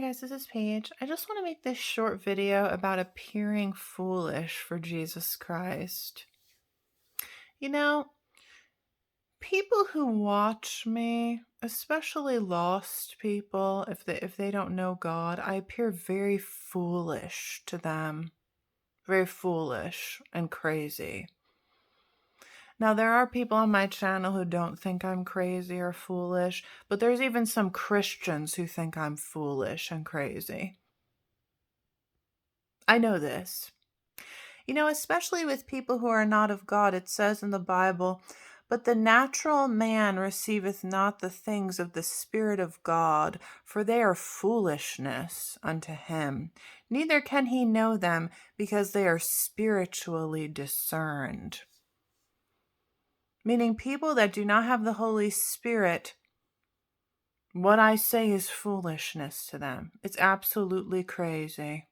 Hi guys, this is Paige. I just want to make this short video about appearing foolish for Jesus Christ. You know, people who watch me, especially lost people, if they don't know God, I appear very foolish to them. Very foolish and crazy. Now, there are people on my channel who don't think I'm crazy or foolish, but there's even some Christians who think I'm foolish and crazy. I know this. Especially with people who are not of God, it says in the Bible, but the natural man receiveth not the things of the Spirit of God, for they are foolishness unto him. Neither can he know them, because they are spiritually discerned. Meaning people that do not have the Holy Spirit, what I say is foolishness to them. It's absolutely crazy.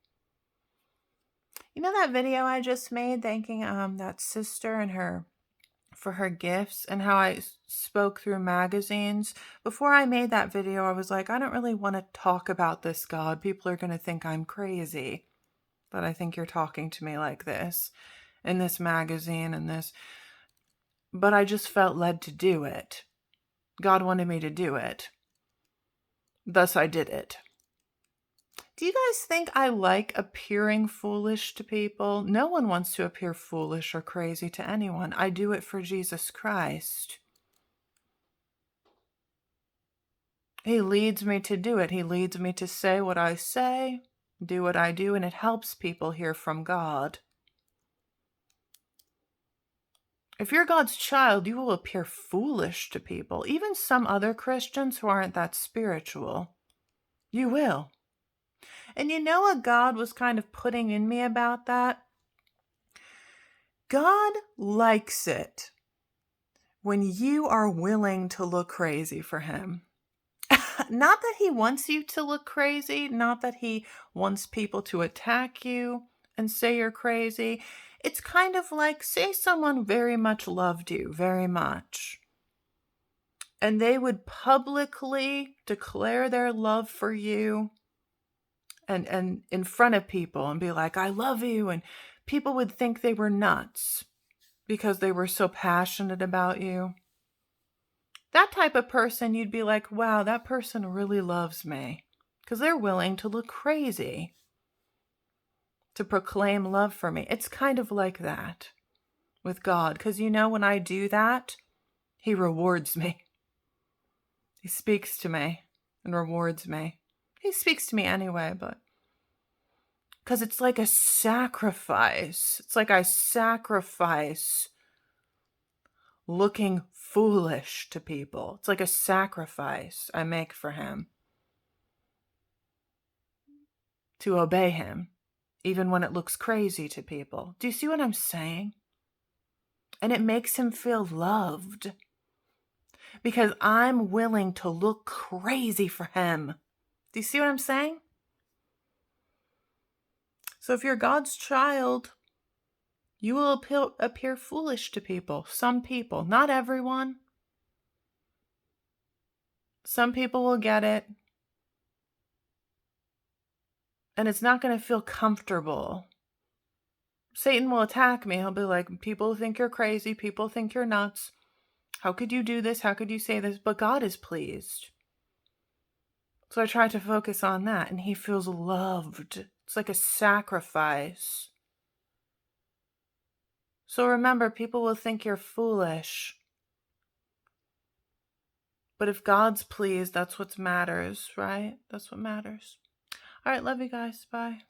You know that video I just made thanking that sister and her for her gifts and how I spoke through magazines? Before I made that video, I was like, I don't really want to talk about this, God. People are going to think I'm crazy, that I think you're talking to me like this in this magazine and this. But I just felt led to do it. God wanted me to do it. Thus I did it. Do you guys think I like appearing foolish to people? No one wants to appear foolish or crazy to anyone. I do it for Jesus Christ. He leads me to do it. He leads me to say what I say, do what I do, and it helps people hear from God. If you're God's child, you will appear foolish to people, even some other Christians who aren't that spiritual. You will. And you know what God was kind of putting in me about that? God likes it when you are willing to look crazy for him. Not that he wants you to look crazy, not that he wants people to attack you and say you're crazy. It's kind of like, say someone very much loved you, very much, and they would publicly declare their love for you and in front of people and be like, I love you, and people would think they were nuts because they were so passionate about you. That type of person, you'd be like, wow, that person really loves me, because they're willing to look crazy to proclaim love for me. It's kind of like that with God, because when I do that, he rewards me. He speaks to me and rewards me. He speaks to me anyway, but because it's like a sacrifice. It's like I sacrifice looking foolish to people. It's like a sacrifice I make for him to obey him, even when it looks crazy to people. Do you see what I'm saying? And it makes him feel loved because I'm willing to look crazy for him. Do you see what I'm saying? So if you're God's child, you will appear foolish to people. Some people, not everyone. Some people will get it. And it's not going to feel comfortable. Satan will attack me. He'll be like, people think you're crazy. People think you're nuts. How could you do this? How could you say this? But God is pleased. So I try to focus on that, and he feels loved. It's like a sacrifice. So remember, people will think you're foolish. But if God's pleased, that's what matters, right? That's what matters. All right, love you guys. Bye.